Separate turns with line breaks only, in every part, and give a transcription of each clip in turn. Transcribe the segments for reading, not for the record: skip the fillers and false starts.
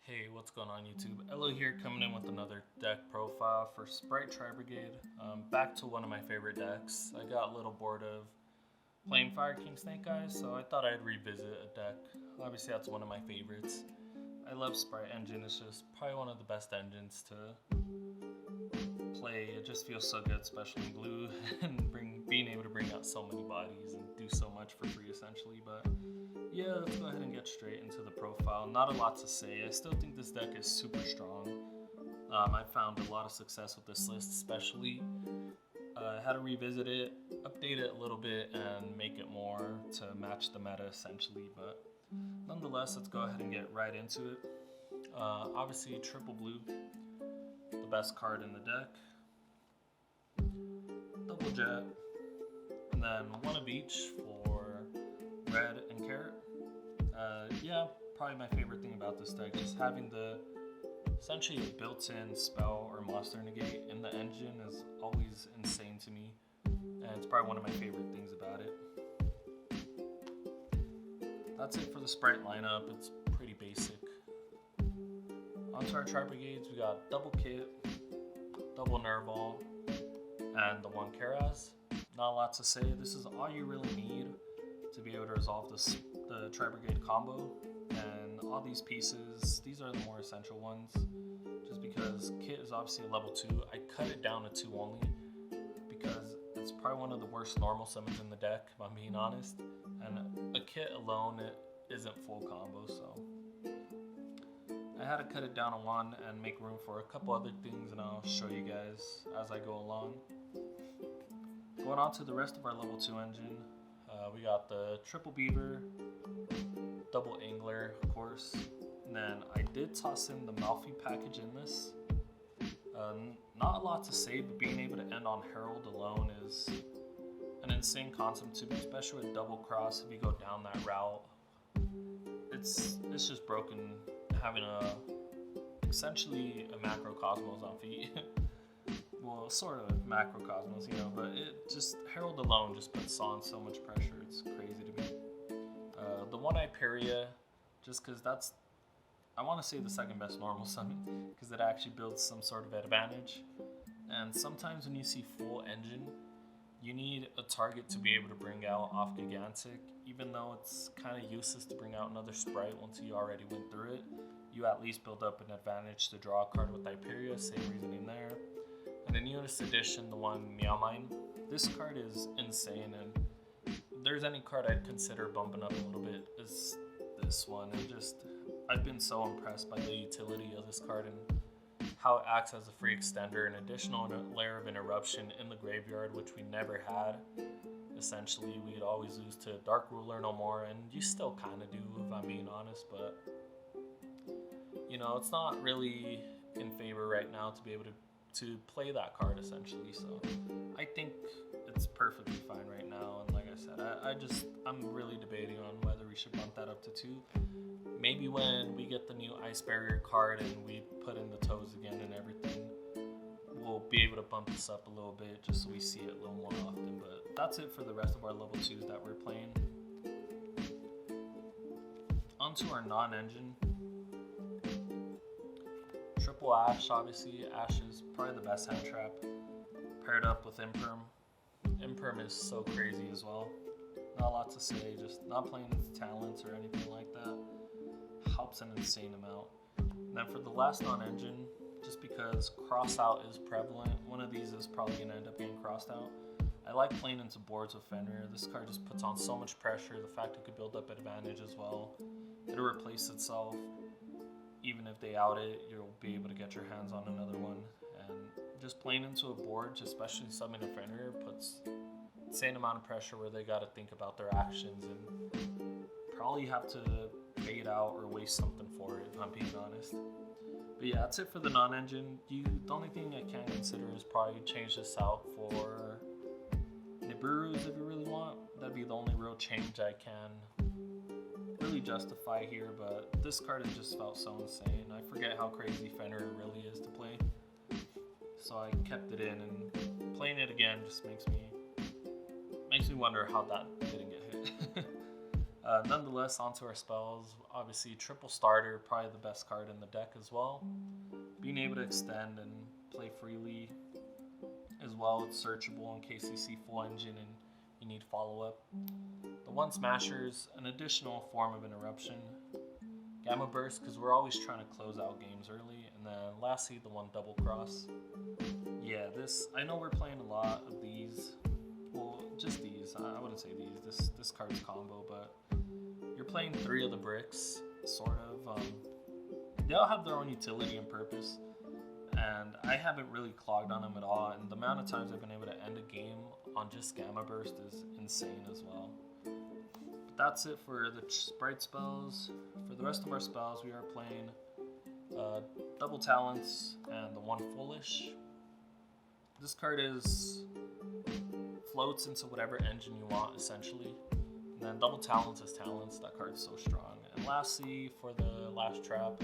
Hey, what's going on YouTube? Elo here coming in with another deck profile for Spright-Tri-Brigade. Back to one of my favorite decks. I got a little bored of playing Fire King Snake Eyes, so I thought I'd revisit a deck. Obviously that's one of my favorites. I love Sprite Engine, it's just probably one of the best engines to play. It just feels so good, especially in blue, and being able to bring out so many bodies and do so much for free essentially. But yeah, let's go ahead and get straight into the profile. Not a lot to say. I still think this deck is super strong. I found a lot of success with this list, especially. I had to revisit it, update it a little bit, and make it more to match the meta essentially. But nonetheless, let's go ahead and get right into it. Obviously, triple blue, the best card in the deck. Double jet, and then one of each for red and carrot. Yeah, probably my favorite thing about this deck, just having the essentially a built-in spell or monster negate in the engine is always insane to me, and it's probably one of my favorite things about it. That's it for the Sprite lineup. It's pretty basic. Onto our Tri-Brigades, we got double Kit, double Nerval, and the one Karaz. Not a lot to say. This is all you really need to be able to resolve the Tri-Brigade combo, and all these pieces, these are the more essential ones, just because Kit is obviously a level 2. I cut it down to 2 only, because it's probably one of the worst normal summons in the deck, if I'm being honest, and a Kit alone, it isn't full combo, so I had to cut it down to 1 and make room for a couple other things, and I'll show you guys as I go along. Going on to the rest of our level 2 engine, we got the triple beaver, double angler, of course, and then I did toss in the Melffy package in this. Not a lot to say, but being able to end on Herald alone is an insane concept to me, especially with double cross. If you go down that route, it's just broken having essentially a macrocosmos on feet. Well, sort of macrocosmos, but it just, Herald alone just puts on so much pressure. It's crazy to me. The one Hyperia, just because that's, I want to say the second best normal summon, because it actually builds some sort of advantage. And sometimes when you see full engine, you need a target to be able to bring out off Gigantic. Even though it's kind of useless to bring out another Sprite once you already went through it, you at least build up an advantage to draw a card with Hyperia, same reasoning there. And the newest edition, the one Meow Mine, this card is insane, and if there's any card I'd consider bumping up a little bit, is this one. I've been so impressed by the utility of this card and how it acts as a free extender, an additional layer of interruption in the graveyard, which we never had. Essentially, we'd always lose to Dark Ruler no more, and you still kind of do, if I'm being honest, but it's not really in favor right now to be able to play that card essentially, so I think it's perfectly fine right now. And like I said, I'm really debating on whether we should bump that up to 2. Maybe when we get the new Ice Barrier card and we put in the toes again and everything, we'll be able to bump this up a little bit just so we see it a little more often. But that's it for the rest of our level 2s that we're playing. Onto our non-engine. Triple Ash, obviously. Ash is probably the best hand trap, paired up with Imperm. Imperm is so crazy as well. Not a lot to say, just not playing into talents or anything like that. Helps an insane amount. And then for the last non-engine, just because cross out is prevalent, one of these is probably going to end up getting crossed out. I like playing into boards with Fenrir. This card just puts on so much pressure. The fact it could build up advantage as well. It'll replace itself. Even if they out it, you'll be able to get your hands on another one. And just playing into a board, especially summoning a Fenrir, puts insane amount of pressure where they got to think about their actions and probably have to bait out or waste something for it, if I'm being honest. But yeah, that's it for the non-engine. The only thing I can consider is probably change this out for Nibiru's if you really want. That'd be the only real change I can really justify here, but this card has just felt so insane. I forget how crazy Fenrir really is to play, so I kept it in, and playing it again just makes me wonder how that didn't get hit. Nonetheless, onto our spells. Obviously, triple starter, probably the best card in the deck as well. Being able to extend and play freely as well. It's searchable in case you see full engine and you need follow-up. The one smasher's an additional form of interruption. Gamma burst, because we're always trying to close out games early. And then lastly, the one double cross. Yeah, I know we're playing a lot of these. Well, just these. I wouldn't say these. This card's combo, but you're playing 3 of the bricks, sort of. They all have their own utility and purpose, and I haven't really clogged on them at all. And the amount of times I've been able to end a game on just Gamma Burst is insane as well. But that's it for the Sprite spells. For the rest of our spells, we are playing Double Talents and the one Foolish. This card floats into whatever engine you want, essentially. And then Double Talents is Talents. That card's so strong. And lastly, for the last trap,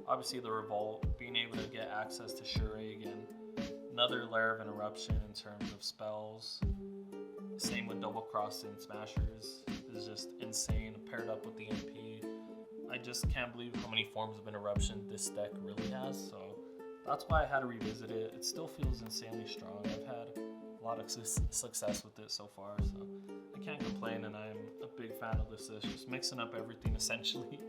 obviously the Revolt, being able to get access to Shurei again. Another layer of interruption in terms of spells. Same with Double Cross and Smashers. Is just insane, paired up with the MP. I just can't believe how many forms of interruption this deck really has, so that's why I had to revisit it. It still feels insanely strong. I've had a lot of success with it so far, so I can't complain, and I'm a big fan of this. It's just mixing up everything, essentially.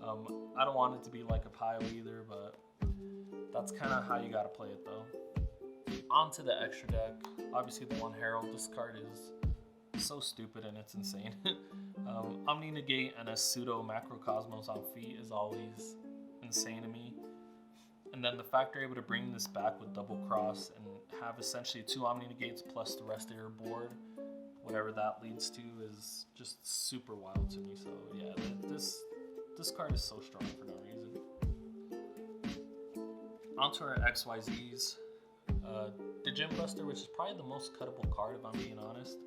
I don't want it to be like a pile either, but that's kind of how you gotta play it, though. On to the extra deck. Obviously, the one Herald. This card is so stupid and it's insane. Omni Negate and a pseudo Macrocosmos on feet is always insane to me. And then the fact they're able to bring this back with Double Cross and have essentially 2 Omni Negates plus the rest of your board, whatever that leads to, is just super wild to me. So yeah, this card is so strong for no reason. Onto our XYZs. The Gym Buster, which is probably the most cuttable card if I'm being honest.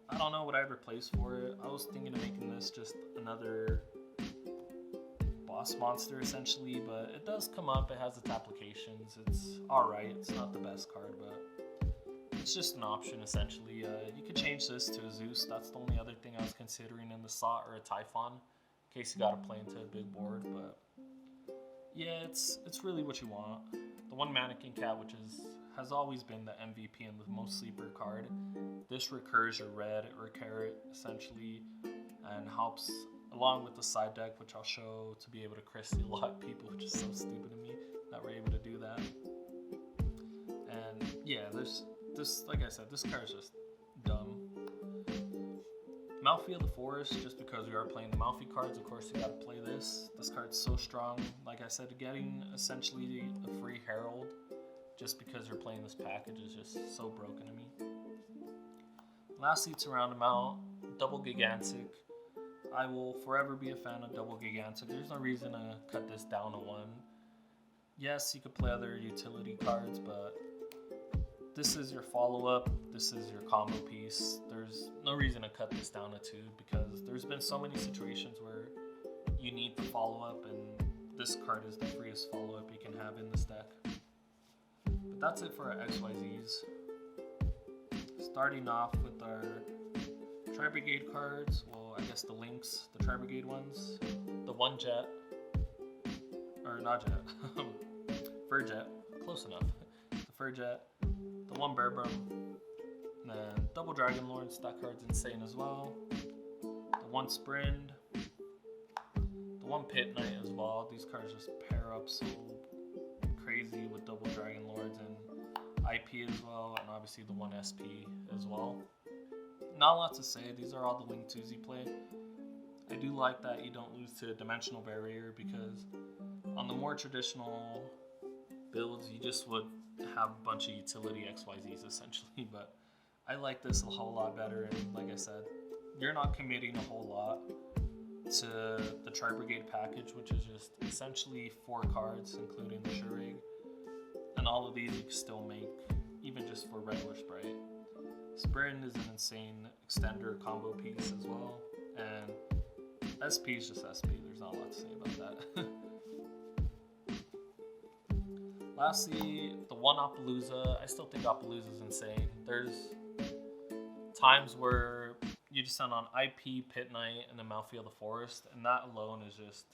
I don't know what I'd replace for it. I was thinking of making this just another boss monster essentially, but it does come up. It has its applications. It's alright. It's not the best card, but it's just an option essentially. You could change this to a Zeus. That's the only other thing I was considering in the slot, or a Typhon, in case you got to play into a big board. But yeah, it's really what you want. The one Mannequin Cat, which has always been the MVP and the most sleeper card. This recurs your red or carrot essentially, and helps along with the side deck, which I'll show, to be able to Christie lock people, which is so stupid to me that we're able to do that. And yeah, this, like I said, this card is just dumb. Melffy of the Forest, just because we are playing the Melffy cards, of course you gotta play this. This card's so strong. Like I said, getting essentially a free Herald just because you're playing this package is just so broken to me. Lastly, to round them out, Double Gigantic. I will forever be a fan of Double Gigantic. There's no reason to cut this down to 1. Yes, you could play other utility cards, but this is your follow-up. This is your combo piece. There's no reason to cut this down to 2, because there's been so many situations where you need the follow-up, and this card is the freest follow-up you can have in this deck. But that's it for our XYZs. Starting off with our Tri-Brigade cards, well, I guess the Lynx, the Tri-Brigade ones, the one Jet, or not Jet, Furjet, close enough, the Furjet, the one Bearbrum, and then double Dragon Lords, that card's insane as well, the one Sprind, the one Pit Knight as well. These cards just pair up so crazy with double Dragon Lords and IP as well, and obviously the one SP as well. Not a lot to say. These are all the Link 2s you play. I do like that you don't lose to Dimensional Barrier, because on the more traditional builds you just would have a bunch of utility XYZs essentially, but I like this a whole lot better. And like I said, you're not committing a whole lot to the Tri-Brigade package, which is just essentially 4 cards including the Shurei, and all of these you can still make even just for regular Sprite. Sprint is an insane extender combo piece as well, and SP is just SP. There's not a lot to say about that. Lastly, the one Appaloosa. I still think Appaloosa is insane. There's times where you just send on IP, Pit Knight, and then Melffy of the Forest, and that alone is just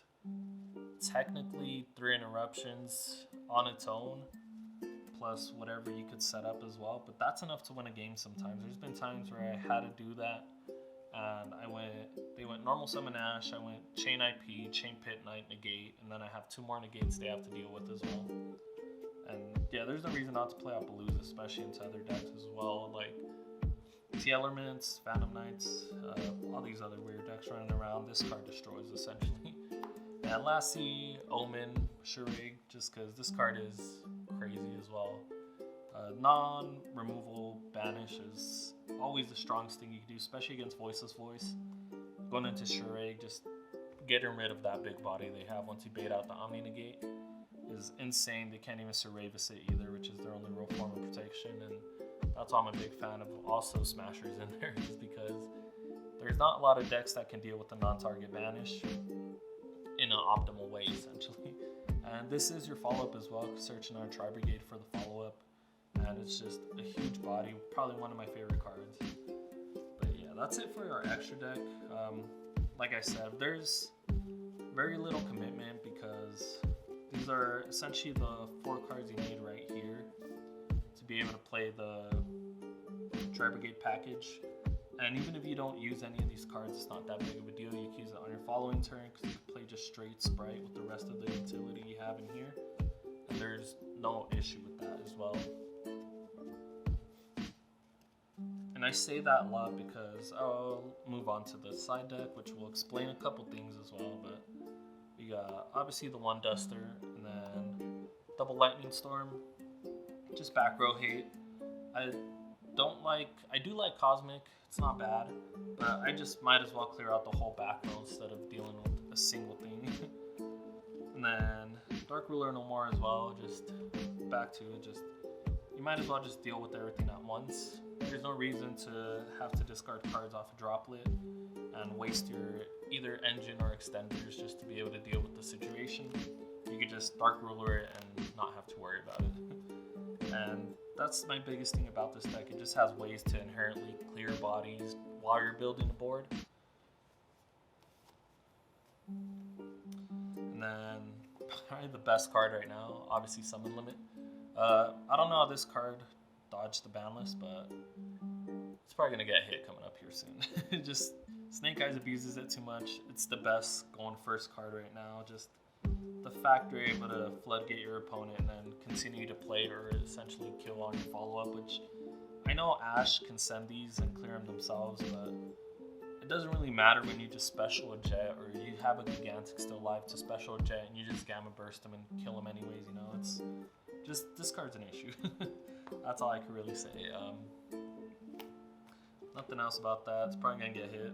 technically 3 interruptions on its own, plus whatever you could set up as well. But that's enough to win a game sometimes. There's been times where I had to do that, and they went normal summon Ash, I went chain IP, chain Pit Knight, negate, and then I have 2 more negates they have to deal with as well. And yeah, there's no reason not to play out Blues, especially into other decks as well, like T-Elements, Phantom Knights, all these other weird decks running around. This card destroys essentially. And lastly, Omen, Charade, just because this card is crazy as well. Non-removal banish is always the strongest thing you can do, especially against Voiceless Voice. Going into Charade, just getting rid of that big body they have once you bait out the Omni Negate is insane. They can't even Cerberus it either, which is their only real form of protection, and that's why I'm a big fan of also Smashers in there, is because there's not a lot of decks that can deal with the non-target banish in an optimal way, essentially. And this is your follow-up as well, searching on Tri-Brigade for the follow-up, and it's just a huge body, probably one of my favorite cards. But yeah, that's it for our extra deck. Like I said, there's very little commitment because these are essentially the 4 cards you need right here to be able to play the Tri-Brigade package. And even if you don't use any of these cards, it's not that big of a deal. You can use it on your following turn because you can play just straight Spright with the rest of the utility you have in here. And there's no issue with that as well. And I say that a lot because I'll move on to the side deck, which will explain a couple things as well. But we got obviously the 1 Duster, and then double Lightning Storm, just back row hate. I do like Cosmic, it's not bad, but I just might as well clear out the whole back row instead of dealing with a single thing. And then Dark Ruler no more as well, just back to it, just you might as well just deal with everything at once. There's no reason to have to discard cards off a droplet and waste your either engine or extenders just to be able to deal with the situation. You could just Dark Ruler it and not have to worry about it. And that's my biggest thing about this deck. It just has ways to inherently clear bodies while you're building the board. And then probably the best card right now, obviously Summon Limit. I don't know how this card dodged the ban list, but it's probably gonna get hit coming up here soon. Just Snake Eyes abuses it too much. It's the best going first card right now. Just the fact you're able to floodgate your opponent and then continue to play or essentially kill on your follow-up, which I know Ash can send these and clear them themselves, but it doesn't really matter when you just special a Jet or you have a Gigantic still alive to special a Jet and you just Gamma Burst them and kill them anyways, you know, it's just, this card's an issue. That's all I can really say. Nothing else about that, it's probably gonna get hit.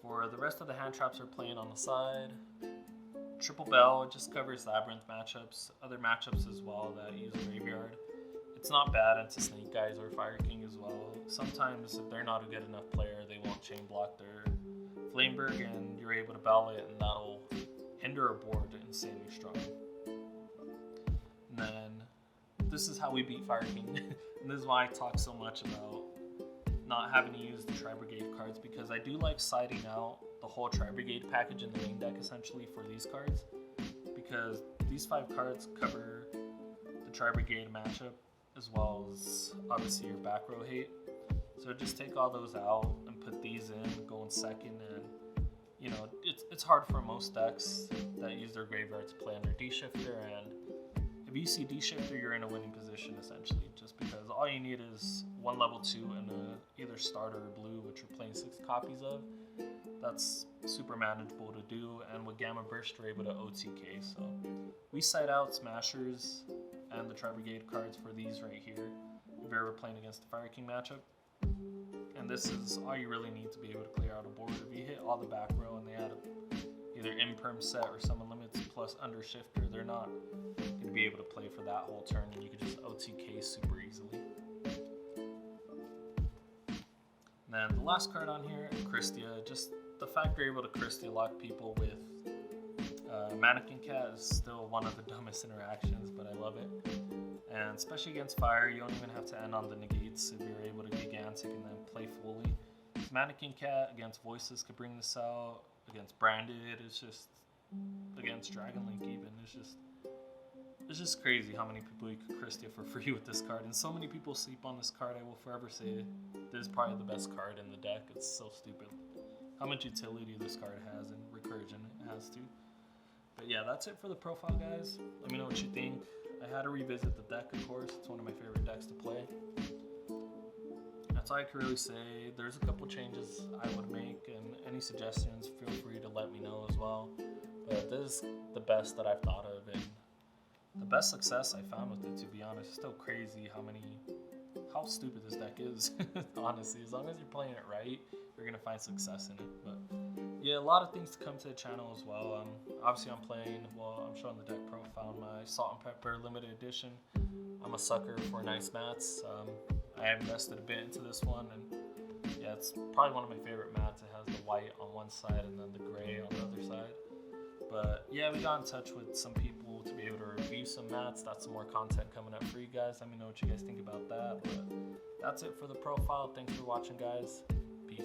For the rest of the hand traps we're playing on the side, Triple Bell just covers Labyrinth matchups, other matchups as well that use Graveyard. It's not bad into Snake Eyes or Fire King as well. Sometimes if they're not a good enough player, they won't chain block their Flameberg and you're able to bell it and that'll hinder a board insanely strong. And then this is how we beat Fire King. And this is why I talk so much about not having to use the Tri-Brigade cards, because I do like siding out the whole Tri-Brigade package in the main deck essentially for these cards, because these 5 cards cover the Tri-Brigade matchup as well as obviously your back row hate. So just take all those out and put these in, go in second, and you know, it's hard for most decks that use their graveyard to play under D-Shifter, and if you see D-Shifter, you're in a winning position essentially, just because all you need is 1 level 2 and either starter or blue, which you're playing 6 copies of. That's super manageable to do, and with Gamma Burst you're able to OTK. So we side out Smashers and the Tri-Brigade cards for these right here if you're ever playing against the Fire King matchup. And this is all you really need to be able to clear out a board. If you hit all the back row and they had either Imperm set or Summon Limits plus Under Shifter, they're not going to be able to play for that whole turn, and you can just OTK super easily. And then the last card on here, Christia. Just the fact you're able to Christia lock people with Mannequin Cat is still one of the dumbest interactions, but I love it. And especially against fire, you don't even have to end on the negates if you're able to Gigantic and then play fully. Mannequin Cat against Voices could bring this out. Against Branded, it's just against Dragon Link even. It's just crazy how many people you could Christia for free with this card. And so many people sleep on this card. I will forever say this is probably the best card in the deck. It's so stupid how much utility this card has and recursion it has too. But yeah, that's it for the profile, guys. Let me know what you think. I had to revisit the deck, of course. It's one of my favorite decks to play. That's all I can really say. There's a couple changes I would make, and any suggestions, feel free to let me know as well. But this is the best that I've thought of, and the best success I found with it, to be honest. It's still crazy how stupid this deck is, honestly. As long as you're playing it right, you're going to find success in it. But yeah, a lot of things to come to the channel as well. Obviously, I'm showing the deck profile, my Salt and Pepper limited edition. I'm a sucker for nice mats. I invested a bit into this one, and yeah, it's probably one of my favorite mats. It has the white on one side and then the gray on the other side. But yeah, we got in touch with some people to be able to review some mats. That's some more content coming up for you guys. Let me know what you guys think about that. But that's it for the profile. Thanks for watching, guys. Peace.